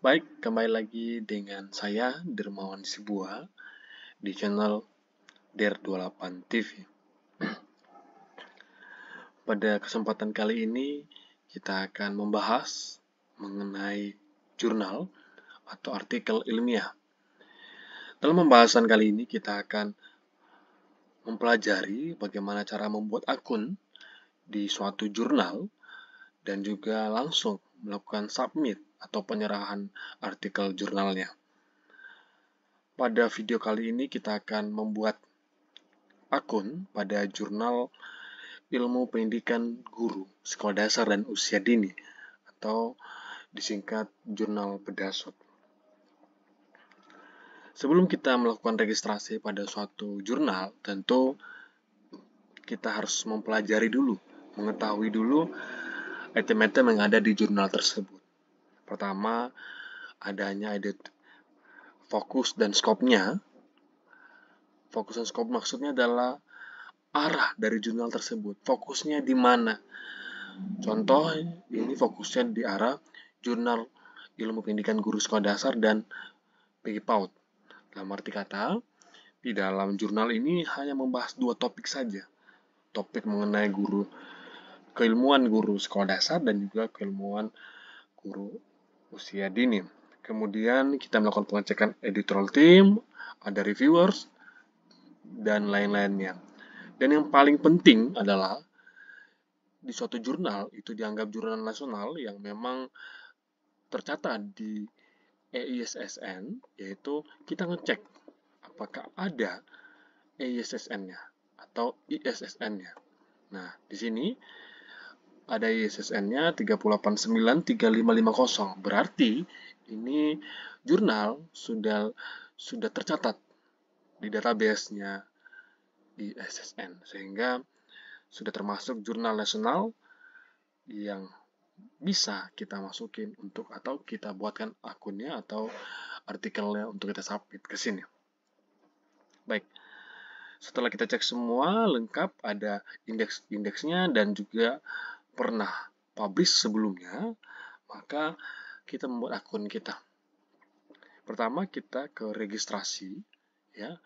Baik, kembali lagi dengan saya Dermawan Sibuan di channel Der28 TV. Pada kesempatan kali ini kita akan membahas mengenai jurnal atau artikel ilmiah. Dalam pembahasan kali ini kita akan mempelajari bagaimana cara membuat akun di suatu jurnal dan juga langsung melakukan submit atau penyerahan artikel jurnalnya. Pada video kali ini kita akan membuat akun pada jurnal ilmu pendidikan guru sekolah dasar dan usia dini atau disingkat jurnal Pedasut. Sebelum kita melakukan registrasi pada suatu jurnal, tentu kita harus mempelajari dulu, mengetahui dulu item-item yang ada di jurnal tersebut. Pertama, adanya edit fokus dan skopnya. Fokus dan skop maksudnya adalah arah dari jurnal tersebut. Fokusnya di mana? Contoh, ini fokusnya di arah jurnal ilmu pendidikan guru sekolah dasar dan PG PAUD. Dalam arti kata, di dalam jurnal ini hanya membahas dua topik saja. Topik mengenai keilmuan guru sekolah dasar dan juga keilmuan guru usia dini. Kemudian kita melakukan pengecekan editorial team, ada reviewers, dan lain-lainnya. Dan yang paling penting adalah di suatu jurnal itu dianggap jurnal nasional yang memang tercatat di EISSN, yaitu kita ngecek apakah ada EISSN-nya atau ISSN-nya. Nah, di sini ada ISSN-nya 3893550. Berarti ini jurnal sudah tercatat di database-nya ISSN, sehingga sudah termasuk jurnal nasional yang bisa kita masukin atau kita buatkan akunnya atau artikelnya untuk kita submit ke sini. Baik, setelah kita cek semua lengkap, ada indeks-indeksnya dan juga pernah publish sebelumnya, maka kita membuat akun kita. Pertama kita ke registrasi, ya.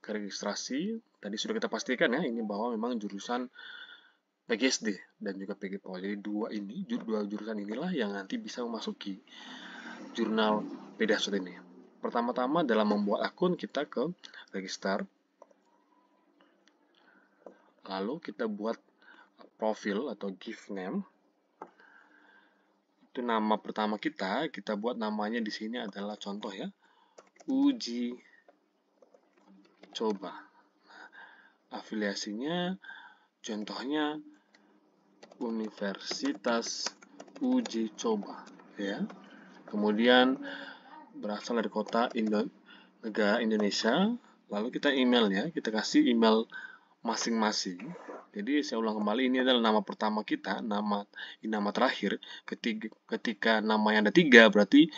Ke registrasi, tadi sudah kita pastikan ya, ini bahwa memang jurusan PGSD dan juga PG PAUD. Jadi dua jurusan inilah yang nanti bisa memasuki jurnal Pedasut ini. Pertama-tama dalam membuat akun kita ke register, lalu kita buat profil atau give name. Itu nama pertama kita buat namanya di sini adalah contoh ya, uji coba. Nah, afiliasinya contohnya Universitas Uji Coba ya. Kemudian berasal dari kota negara Indonesia, lalu kita email ya, kita kasih email masing-masing. Jadi saya ulang kembali, ini adalah nama pertama kita, nama terakhir. Ketika namanya ada 3, berarti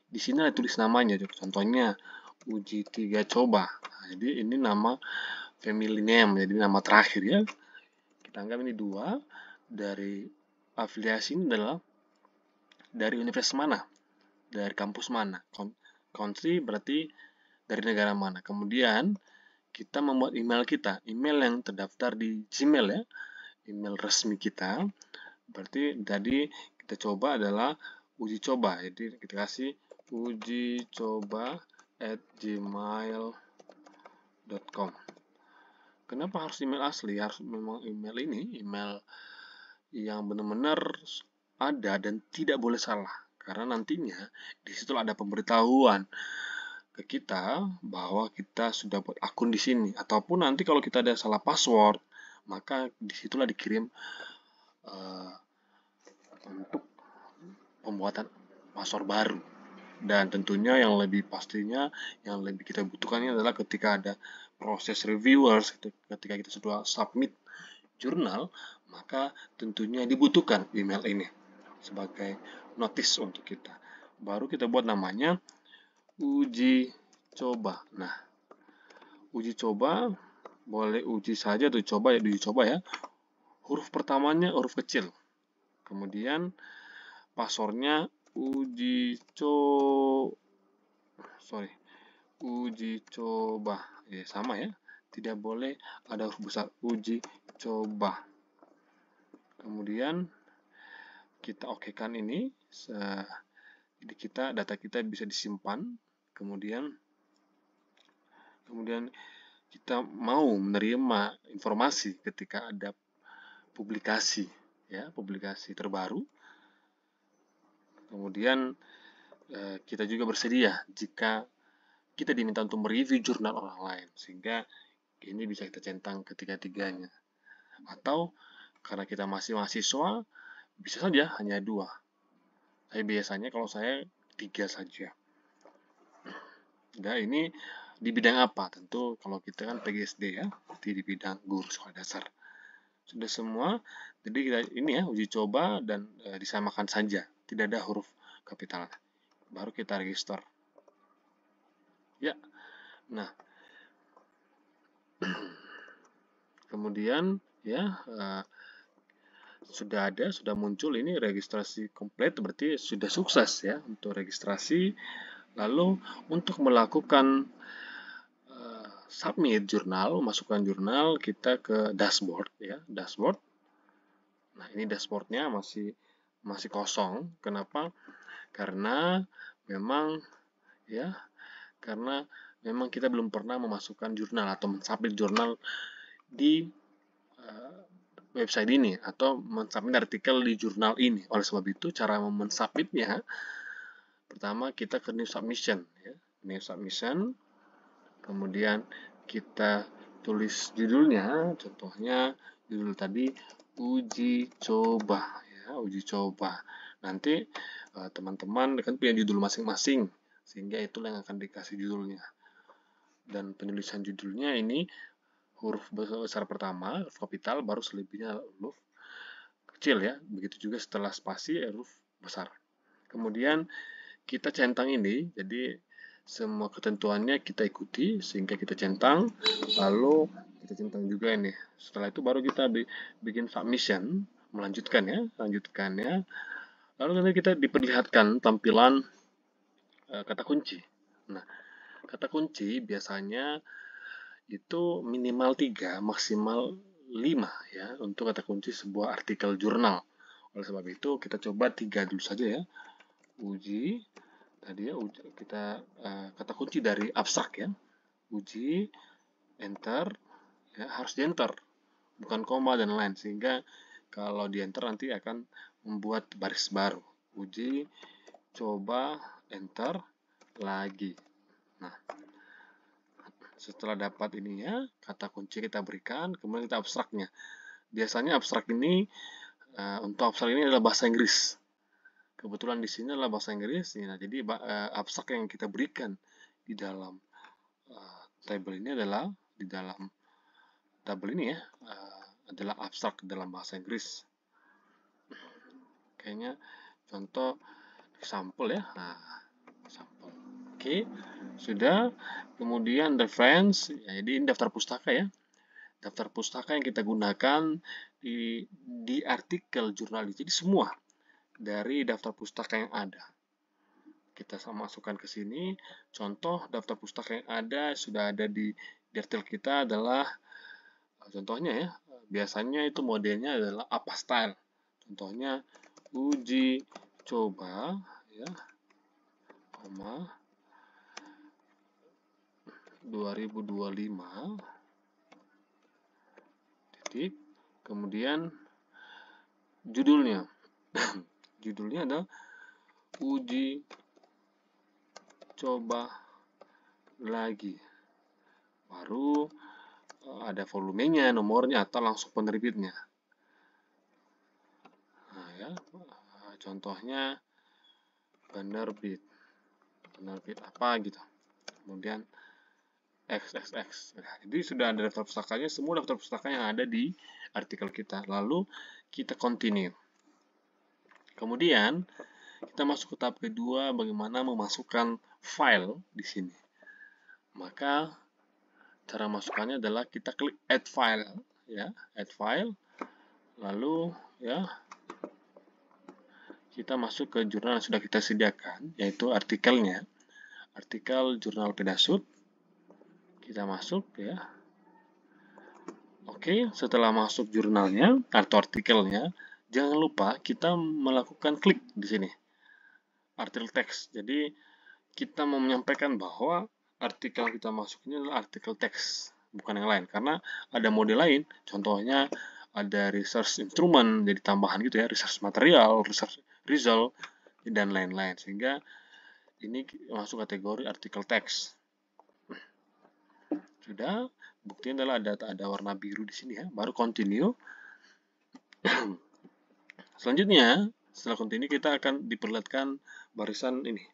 di sini ada tulis namanya. Contohnya Uji 3 Coba. Nah, jadi ini nama family name, jadi nama terakhir ya. Kita anggap ini 2. Dari afiliasi ini adalah dari universitas mana, dari kampus mana, country berarti dari negara mana. Kemudian kita membuat email kita, email yang terdaftar di Gmail ya, email resmi kita. Berarti tadi kita coba adalah uji coba, jadi kita kasih uji coba@gmail.com. Kenapa harus email asli? Harus memang email ini, email yang benar-benar ada dan tidak boleh salah, karena nantinya di situ ada pemberitahuan ke kita bahwa kita sudah buat akun di sini, ataupun nanti kalau kita ada salah password, maka disitulah dikirim untuk pembuatan password baru. Dan tentunya yang lebih pastinya, yang lebih kita butuhkannya adalah ketika ada proses reviewers, ketika kita sudah submit jurnal, maka tentunya dibutuhkan email ini sebagai notice untuk kita. Baru kita buat namanya uji coba. Nah, uji coba boleh uji saja atau coba ya, uji coba ya. Huruf pertamanya huruf kecil. Kemudian passwordnya uji coba. Ya, sama ya. Tidak boleh ada huruf besar. Uji coba. Kemudian kita okekan ini. Jadi data kita bisa disimpan. Kemudian kita mau menerima informasi ketika ada publikasi, ya, publikasi terbaru. Kemudian kita juga bersedia jika kita diminta untuk mereview jurnal orang lain, sehingga ini bisa kita centang ketiga-tiganya. Atau karena kita masih mahasiswa, bisa saja hanya 2. Tapi biasanya kalau saya 3 saja. Nah, ini di bidang apa? Tentu kalau kita kan PGSD ya, berarti di bidang guru sekolah dasar. Sudah semua, jadi kita ini ya, uji coba dan disamakan saja, tidak ada huruf kapital. Baru kita register. Ya, nah, kemudian ya sudah muncul ini registrasi komplit, berarti sudah sukses ya untuk registrasi. Lalu untuk melakukan submit jurnal, masukkan jurnal, kita ke dashboard ya, dashboard. Nah, ini dashboardnya masih kosong. Kenapa? Karena memang kita belum pernah memasukkan jurnal atau mensubmit jurnal di website ini atau mensubmit artikel di jurnal ini. Oleh sebab itu, cara mensubmitnya, pertama kita ke new submission ya. New submission, kemudian kita tulis judulnya, contohnya judul tadi uji coba ya, uji coba. Nanti teman-teman kan punya judul masing-masing, sehingga itulah yang akan dikasih judulnya. Dan penulisan judulnya ini huruf besar pertama, huruf kapital, baru selebihnya huruf kecil ya. Begitu juga setelah spasi, huruf besar. Kemudian kita centang ini, jadi semua ketentuannya kita ikuti sehingga kita centang, lalu kita centang juga ini. Setelah itu baru kita bikin submission, melanjutkan ya. Lalu nanti kita diperlihatkan tampilan kata kunci. Nah, kata kunci biasanya itu minimal 3, maksimal 5 ya untuk kata kunci sebuah artikel jurnal. Oleh sebab itu kita coba 3 dulu saja ya. Uji tadi ya, kita kata kunci dari abstrak ya. Uji, enter ya, harus di enter, bukan koma dan lain, sehingga kalau di enter nanti akan membuat baris baru. Uji, coba, enter lagi. Nah, setelah dapat ininya, kata kunci kita berikan, kemudian kita abstraknya. Biasanya abstrak ini, untuk abstrak ini adalah bahasa Inggris. Kebetulan di sini adalah bahasa Inggris. Nah, jadi abstrak yang kita berikan di dalam tabel ini adalah, di dalam tabel ini ya, adalah abstrak dalam bahasa Inggris. Kayaknya contoh sampel ya. Nah, sampel. Oke, sudah. Kemudian reference, ya, jadi ini daftar pustaka ya. Daftar pustaka yang kita gunakan di artikel jurnal. Jadi semua dari daftar pustaka yang ada. Kita masukkan ke sini. Contoh daftar pustaka yang ada, sudah ada di artikel kita adalah, contohnya ya, biasanya itu modelnya adalah apa style. Contohnya uji coba ya, 2025 titik, kemudian judulnya judulnya adalah uji coba lagi, baru ada volumenya, nomornya, atau langsung penerbitnya. Nah ya, contohnya penerbit apa gitu, kemudian XXX. Nah, jadi sudah ada daftar pustakanya, semua daftar pustaka yang ada di artikel kita. Lalu kita continue. Kemudian kita masuk ke tahap kedua, bagaimana memasukkan file di sini. Maka cara masukkannya adalah kita klik add file ya, add file. Lalu ya, kita masuk ke jurnal yang sudah kita sediakan, yaitu artikelnya. Artikel jurnal Pedasut. Kita masuk ya. Oke, setelah masuk jurnalnya atau artikelnya, jangan lupa kita melakukan klik di sini. Artikel teks. Jadi, kita mau menyampaikan bahwa artikel yang kita masuk ini adalah artikel teks, bukan yang lain. Karena ada mode lain, contohnya ada research instrument, jadi tambahan gitu ya, research material, research result, dan lain-lain. Sehingga ini masuk kategori artikel teks. Sudah, buktinya adalah ada warna biru di sini ya, baru continue. Selanjutnya, setelah continue kita akan diperlihatkan barisan ini,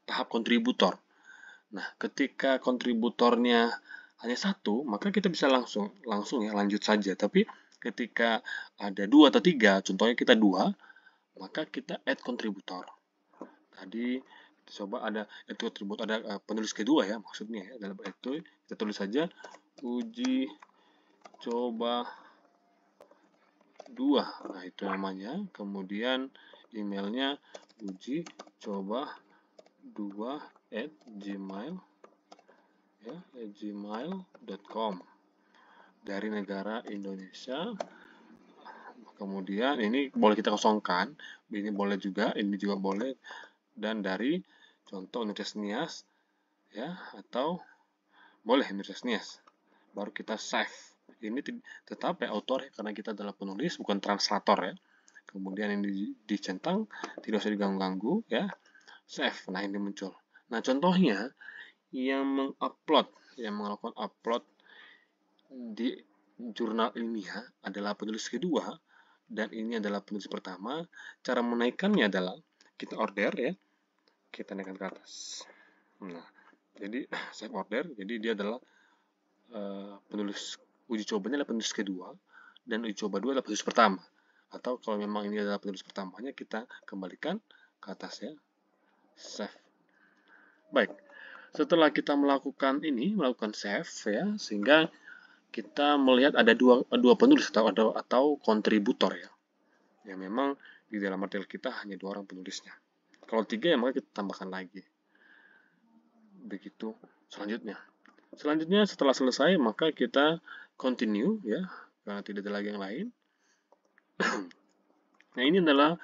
tahap kontributor. Nah, ketika kontributornya hanya satu, maka kita bisa langsung ya lanjut saja. Tapi ketika ada 2 atau 3, contohnya kita 2, maka kita add kontributor. Tadi kita coba ada add kontributor, ada penulis kedua ya maksudnya ya. Dalam itu kita tulis saja uji coba 2. Nah, itu namanya. Kemudian emailnya uji coba 2@gmail ya, gmail.com dari negara Indonesia. Kemudian ini boleh kita kosongkan, ini boleh juga, ini juga boleh, dan dari contoh Universitas Nias ya, atau boleh Universitas Nias. Baru kita save. Ini tetap ya autor ya, karena kita adalah penulis bukan translator ya. Kemudian ini dicentang, tidak usah diganggu-ganggu ya. Save. Nah, ini muncul. Nah, contohnya yang melakukan upload di jurnal ilmiah adalah penulis kedua dan ini adalah penulis pertama. Cara menaikkannya adalah kita order ya, kita naikkan ke atas. Nah, jadi save order, jadi dia adalah penulis uji cobanya adalah penulis kedua dan uji coba 2 adalah penulis pertama. Atau kalau memang ini adalah penulis pertamanya, kita kembalikan ke atas ya, save. Baik, setelah kita melakukan save ya, sehingga kita melihat ada dua penulis atau kontributor ya. Yang memang di dalam artikel kita hanya 2 orang penulisnya. Kalau 3 ya maka kita tambahkan lagi. Begitu selanjutnya. Selanjutnya setelah selesai maka kita continue ya, karena tidak ada lagi yang lain. Nah, ini adalah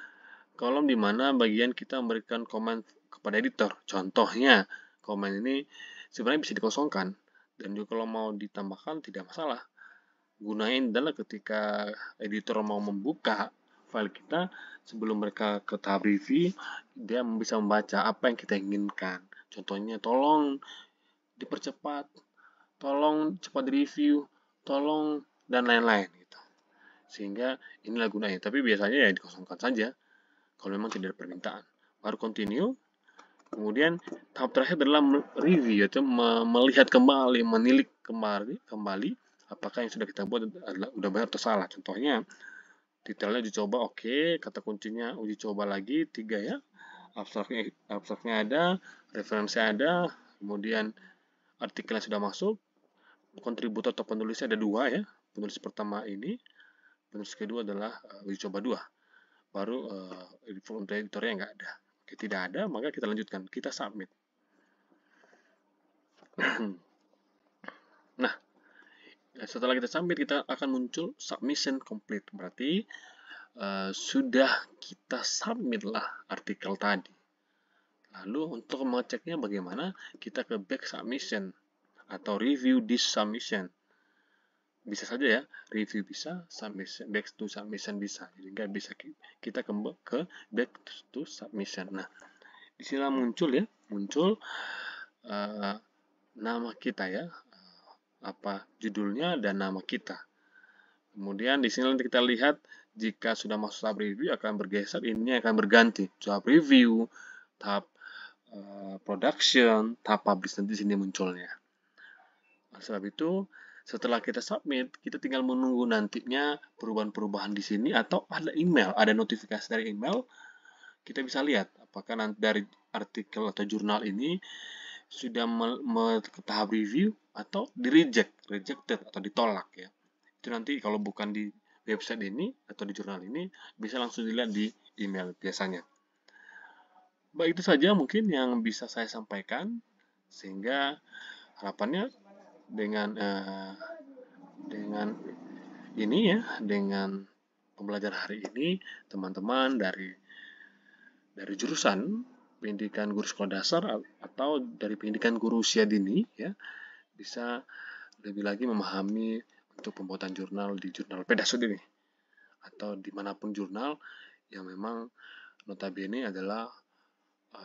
kolom di mana bagian kita memberikan komen kepada editor. Contohnya, komen ini sebenarnya bisa dikosongkan dan juga kalau mau ditambahkan tidak masalah. Gunain adalah ketika editor mau membuka file kita sebelum mereka ke tahap review, dia bisa membaca apa yang kita inginkan. Contohnya, tolong dipercepat, tolong cepat review, tolong, dan lain-lain gitu. Sehingga inilah gunanya. Tapi biasanya ya dikosongkan saja kalau memang tidak ada permintaan. Baru continue. Kemudian tahap terakhir adalah review, yaitu melihat kembali, menilik kembali apakah yang sudah kita buat adalah udah benar atau salah. Contohnya detailnya uji coba oke, kata kuncinya uji coba lagi 3 ya. Abstraknya ada, referensi ada, kemudian artikelnya sudah masuk, kontributor atau penulisnya ada 2 ya. Penulis pertama ini, penulis kedua adalah uji coba 2. Baru untuk editornya nggak ada. Oke, tidak ada, maka kita lanjutkan. Kita submit. Nah, setelah kita submit, kita akan muncul submission complete. Berarti sudah kita submit lah artikel tadi. Lalu untuk mengeceknya bagaimana? Kita ke back submission atau review this submission. Bisa saja ya, review bisa, submission, back to submission bisa. Jadi nggak bisa kita kembali ke back to submission. Nah, di sini muncul ya, nama kita ya, apa judulnya dan nama kita. Kemudian di sini kita lihat jika sudah masuk tahap review akan bergeser, ini akan berganti tahap review, tahap production, tahap publish, nanti di sini munculnya. Oleh sebab itu, setelah kita submit, kita tinggal menunggu nantinya perubahan-perubahan di sini atau ada email, ada notifikasi dari email. Kita bisa lihat apakah nanti dari artikel atau jurnal ini sudah ke tahap review atau rejected atau ditolak ya. Itu nanti kalau bukan di website ini atau di jurnal ini bisa langsung dilihat di email biasanya. Baik, itu saja mungkin yang bisa saya sampaikan, sehingga harapannya dengan ini ya, dengan pembelajaran hari ini, teman-teman dari jurusan pendidikan guru sekolah dasar atau dari pendidikan guru usia dini ya, bisa lebih lagi memahami untuk pembuatan jurnal di jurnal Pedasud ini, atau dimanapun jurnal yang memang notabene adalah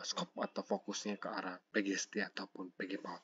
skop atau fokusnya ke arah PGSD ataupun PGPAUD.